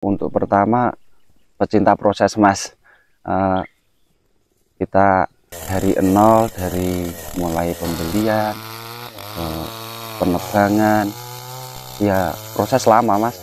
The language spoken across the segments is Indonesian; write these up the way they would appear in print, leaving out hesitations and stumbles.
Untuk pertama, pecinta proses Mas. Eh, kita dari nol, dari mulai pembelian, penebangan, ya proses lama Mas.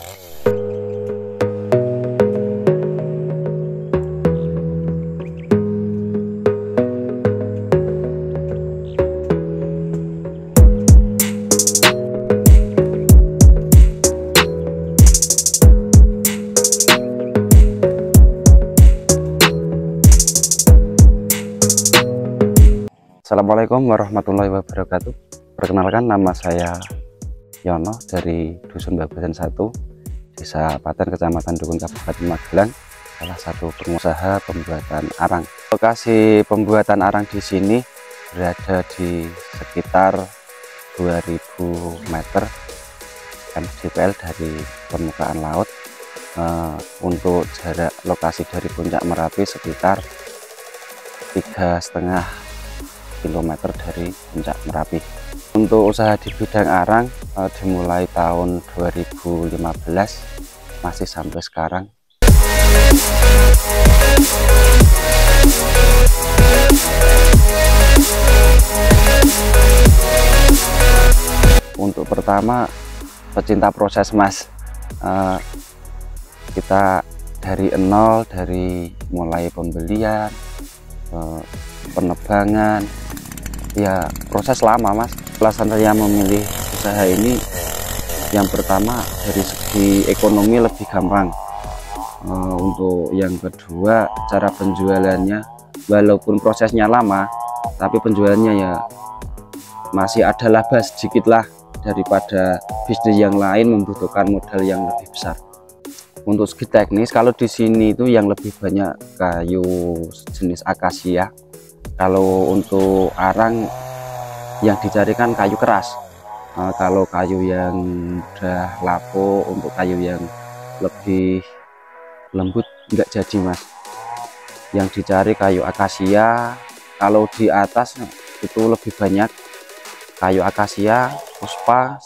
Assalamualaikum warahmatullahi wabarakatuh. Perkenalkan, nama saya Yono dari Dusun Babadan 1, Desa Paten, Kecamatan Dukun, Kabupaten Magelang, salah satu pengusaha pembuatan arang. Lokasi pembuatan arang di sini berada di sekitar 2000 meter mdpl dari permukaan laut. Untuk jarak lokasi dari puncak Merapi sekitar 3,5 kilometer dari puncak Merapi. Untuk usaha di bidang arang dimulai tahun 2015 masih sampai sekarang. Untuk pertama, pecinta proses Mas. Kita dari nol, dari mulai pembelian, penebangan, ya proses lama Mas. Alasan saya memilih usaha ini, yang pertama dari segi ekonomi lebih gampang. Untuk yang kedua, cara penjualannya walaupun prosesnya lama, tapi penjualannya ya masih ada laba sedikit lah daripada bisnis yang lain membutuhkan modal yang lebih besar. Untuk segi teknis, kalau di sini itu yang lebih banyak kayu jenis akasia. Kalau untuk arang yang dicarikan kayu keras. Kalau kayu yang udah lapo, untuk kayu yang lebih lembut enggak jadi Mas. Yang dicari kayu akasia. Kalau di atas itu lebih banyak kayu akasia, puspa.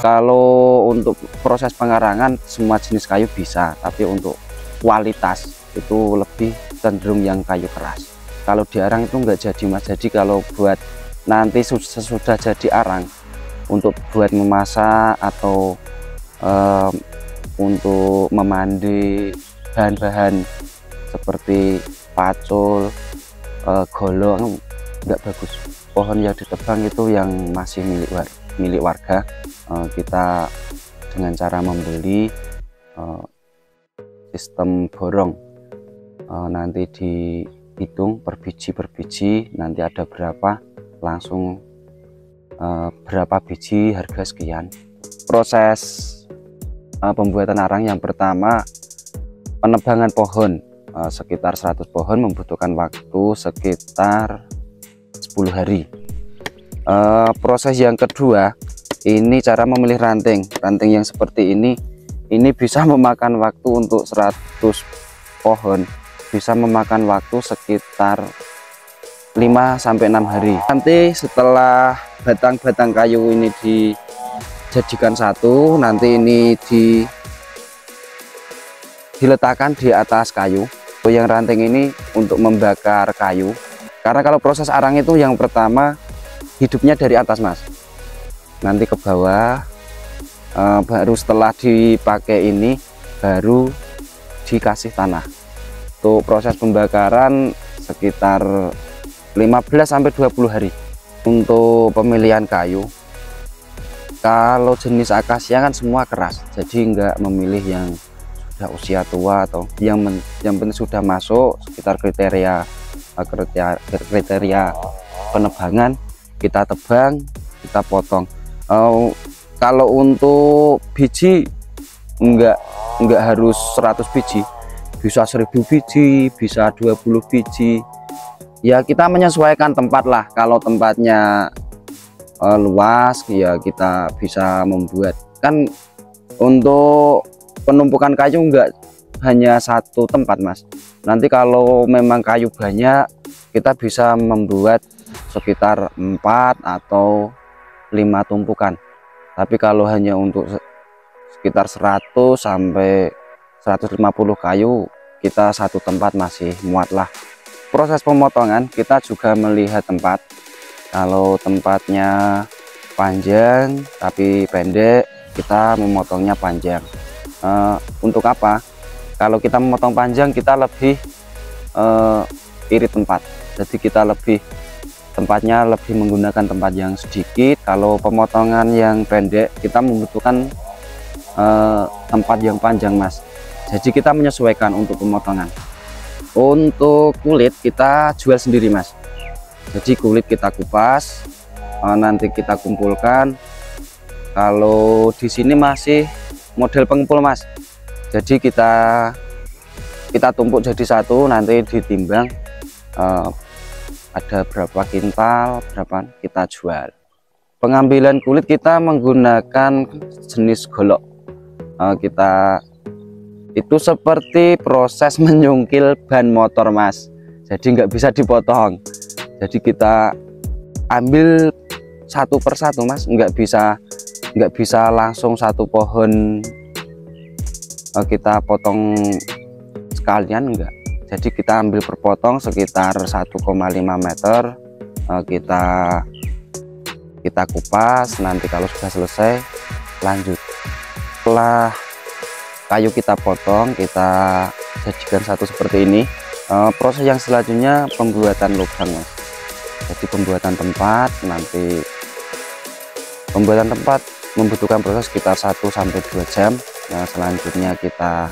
Kalau untuk proses pengarangan semua jenis kayu bisa, tapi untuk kualitas itu lebih cenderung yang kayu keras. Kalau di arang itu enggak jadi Mas. Jadi kalau buat nanti sesudah jadi arang, untuk buat memasak atau untuk memandi bahan-bahan seperti pacul, golong enggak bagus. Pohon yang ditebang itu yang masih milik warga. Kita dengan cara membeli sistem borong, nanti dihitung per biji, nanti ada berapa, langsung berapa biji harga sekian. Proses pembuatan arang yang pertama, penebangan pohon, sekitar 100 pohon membutuhkan waktu sekitar 10 hari. Proses yang kedua, ini cara memilih ranting yang seperti ini bisa memakan waktu untuk 100 pohon bisa memakan waktu sekitar 5-6 hari. Nanti setelah batang-batang kayu ini dijadikan satu, nanti ini diletakkan di atas kayu. Yang ranting ini untuk membakar kayu, karena kalau proses arang itu yang pertama hidupnya dari atas Mas, nanti ke bawah, baru setelah dipakai ini baru dikasih tanah. Untuk proses pembakaran sekitar 15-20 hari. Untuk pemilihan kayu, kalau jenis akasia kan semua keras, jadi enggak memilih yang sudah usia tua atau yang penting sudah masuk sekitar kriteria penebangan, kita tebang, kita potong. Kalau untuk biji enggak harus 100 biji, bisa 1000 biji, bisa 20 biji, ya kita menyesuaikan tempat lah. Kalau tempatnya luas, ya kita bisa membuat. Kan untuk penumpukan kayu enggak hanya satu tempat Mas, nanti kalau memang kayu banyak, kita bisa membuat sekitar 4 atau 5 tumpukan. Tapi kalau hanya untuk sekitar 100 sampai 150 kayu, kita satu tempat masih muat lah. Proses pemotongan kita juga melihat tempat. Kalau tempatnya panjang tapi pendek, kita memotongnya panjang. Untuk apa? Kalau kita memotong panjang, kita lebih irit tempat, jadi kita tempatnya lebih menggunakan tempat yang sedikit. Kalau pemotongan yang pendek, kita membutuhkan tempat yang panjang, Mas. Jadi kita menyesuaikan untuk pemotongan. Untuk kulit kita jual sendiri, Mas. Jadi kulit kita kupas, nanti kita kumpulkan. Kalau di sini masih model pengepul, Mas. Jadi kita tumpuk jadi satu, nanti ditimbang ada berapa kintal, berapa kita jual. Pengambilan kulit kita menggunakan jenis golok. Kita itu seperti proses menyungkil ban motor, Mas. Jadi nggak bisa dipotong. Jadi kita ambil satu persatu, Mas. Nggak bisa langsung satu pohon kita potong sekalian, enggak. Jadi kita ambil perpotong sekitar 1,5 meter, kita kupas. Nanti kalau sudah selesai, lanjut. Setelah kayu kita potong, kita jadikan satu seperti ini. Proses yang selanjutnya pembuatan lubang, Mas. Jadi pembuatan tempat, nanti pembuatan tempat membutuhkan proses sekitar 1 sampai 2 jam. Selanjutnya kita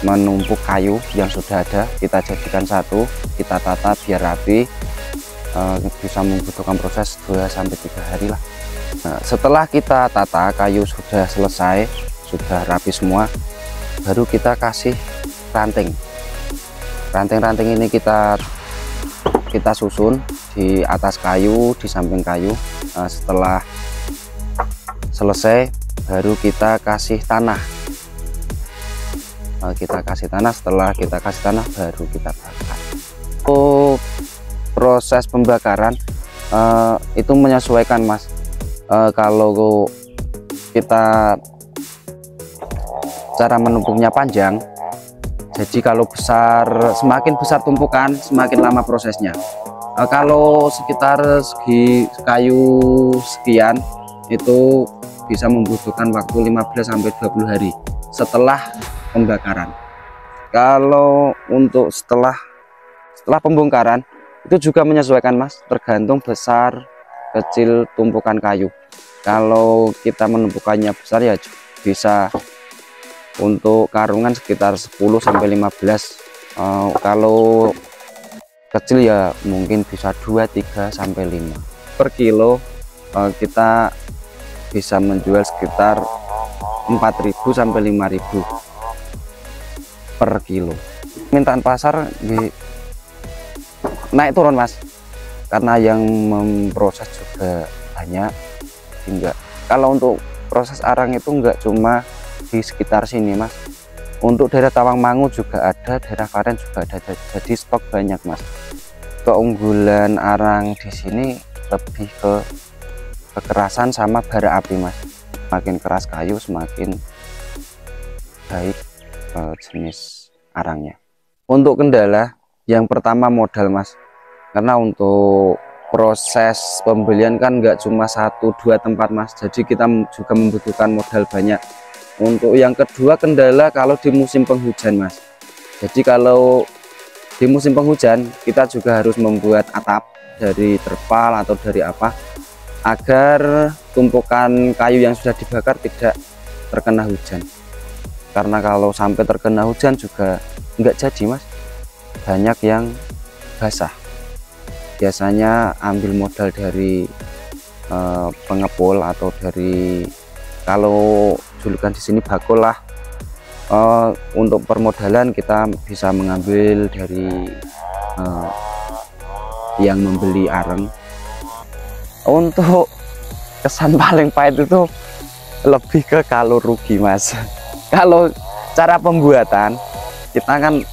menumpuk kayu yang sudah ada, kita jadikan satu, kita tata biar rapi. Bisa membutuhkan proses 2 sampai 3 hari lah. Setelah kita tata, kayu sudah selesai, sudah rapi semua, baru kita kasih ranting. Ranting-ranting ini kita susun di atas kayu, di samping kayu. Setelah selesai, baru kita kasih tanah. Setelah kita kasih tanah, baru kita bakar. Untuk proses pembakaran itu menyesuaikan, Mas. Kalau kita cara menumpuknya panjang, jadi kalau semakin besar tumpukan, semakin lama prosesnya. Kalau sekitar segi kayu sekian, itu bisa membutuhkan waktu 15 sampai 20 hari setelah pembakaran. Kalau untuk setelah pembongkaran, itu juga menyesuaikan, Mas, tergantung besar kecil tumpukan kayu. Kalau kita menumpukannya besar, ya bisa untuk karungan sekitar 10 sampai 15. Kalau kecil ya mungkin bisa 2, 3 sampai 5 per kilo. Kita bisa menjual sekitar 4.000 sampai 5.000 per kilo. Permintaan pasar naik turun, Mas, karena yang memproses juga banyak. Hingga kalau untuk proses arang itu enggak cuma di sekitar sini, Mas. Untuk daerah Tawangmangu juga ada, daerah Klaten juga ada. Jadi stok banyak, Mas. Keunggulan arang di sini lebih ke kekerasan sama bara api, Mas. Semakin keras kayu, semakin baik jenis arangnya. Untuk kendala yang pertama modal, Mas, karena untuk proses pembelian kan nggak cuma 1-2 tempat, Mas. Jadi kita juga membutuhkan modal banyak. Untuk yang kedua kendala kalau di musim penghujan, Mas. Jadi kalau di musim penghujan kita juga harus membuat atap dari terpal atau dari apa, agar tumpukan kayu yang sudah dibakar tidak terkena hujan. Karena kalau sampai terkena hujan juga nggak jadi, Mas. Banyak yang basah. Biasanya ambil modal dari pengepul atau dari, kalau julukan di sini bakul lah. Untuk permodalan kita bisa mengambil dari yang membeli areng. Untuk kesan paling pahit itu lebih ke kalau rugi, Mas. Kalau cara pembuatan kita kan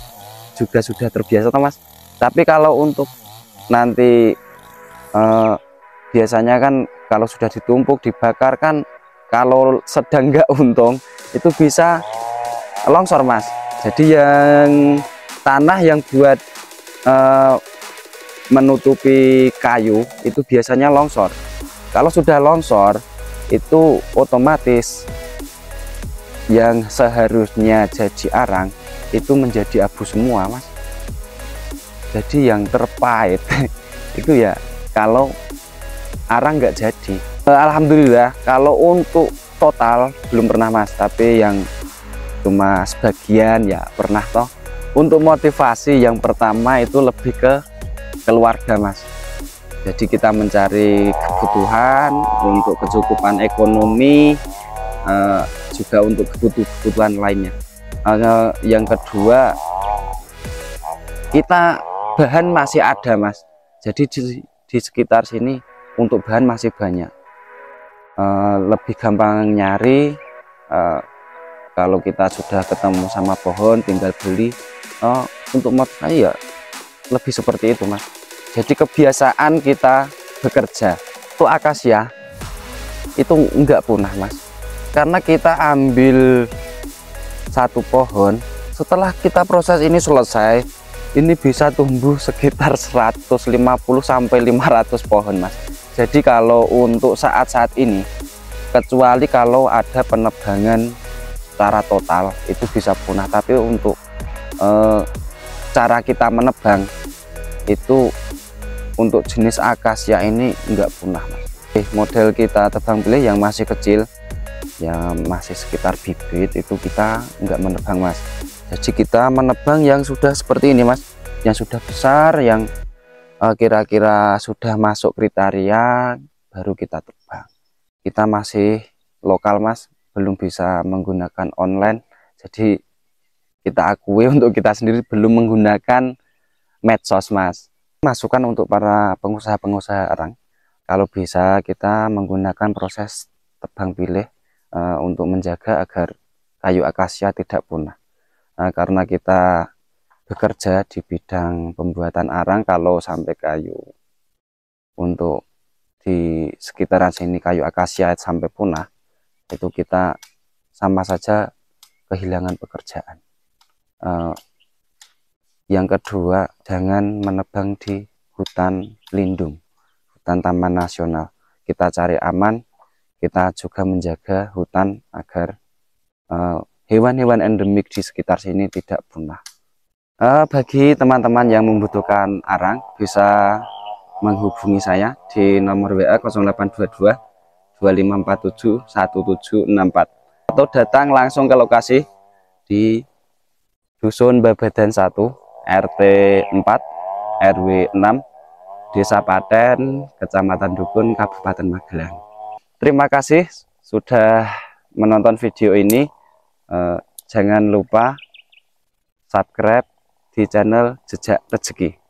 juga sudah terbiasa, Mas. Tapi kalau untuk nanti biasanya kan kalau sudah ditumpuk dibakar kan, kalau sedang nggak untung itu bisa longsor mas. Jadi yang tanah yang buat menutupi kayu itu biasanya longsor. Kalau sudah longsor itu otomatis yang seharusnya jadi arang itu menjadi abu semua mas. Jadi yang terpahit itu ya kalau arang nggak jadi. Alhamdulillah kalau untuk total belum pernah mas, tapi yang cuma sebagian ya pernah toh. Untuk motivasi yang pertama itu lebih ke keluarga mas. Jadi kita mencari kebutuhan untuk kecukupan ekonomi, juga untuk kebutuhan lainnya. Yang kedua, kita bahan masih ada mas. Jadi di sekitar sini untuk bahan masih banyak. Lebih gampang nyari. Kalau kita sudah ketemu sama pohon tinggal beli. Untuk motivasi ya lebih seperti itu mas. Jadi kebiasaan kita bekerja itu akasia itu enggak punah mas, karena kita ambil satu pohon, setelah kita proses ini selesai, ini bisa tumbuh sekitar 150 sampai 500 pohon mas. Jadi kalau untuk saat-saat ini, kecuali kalau ada penebangan secara total itu bisa punah, tapi untuk cara kita menebang itu untuk jenis akasia ini enggak punah mas. Model kita tebang pilih yang masih kecil, yang masih sekitar bibit, itu kita enggak menebang mas. Jadi kita menebang yang sudah seperti ini mas, yang sudah besar, yang kira-kira sudah masuk kriteria, baru kita tebang. Kita masih lokal mas, belum bisa menggunakan online. Jadi kita akui untuk kita sendiri belum menggunakan medsos mas. Masukan untuk para pengusaha-pengusaha arang, kalau bisa kita menggunakan proses tebang pilih untuk menjaga agar kayu akasia tidak punah. Karena kita bekerja di bidang pembuatan arang, kalau sampai kayu untuk di sekitaran sini kayu akasia sampai punah, itu kita sama saja kehilangan pekerjaan. Yang kedua, jangan menebang di hutan lindung, hutan taman nasional. Kita cari aman, kita juga menjaga hutan agar hewan-hewan endemik di sekitar sini tidak punah. Bagi teman-teman yang membutuhkan arang, bisa menghubungi saya di nomor WA 0822 2547 1764 atau datang langsung ke lokasi di Dusun Babadan 1 RT 4 RW 6 Desa Paten, Kecamatan Dukun, Kabupaten Magelang. Terima kasih sudah menonton video ini. Jangan lupa subscribe di channel Jejak Rezeki.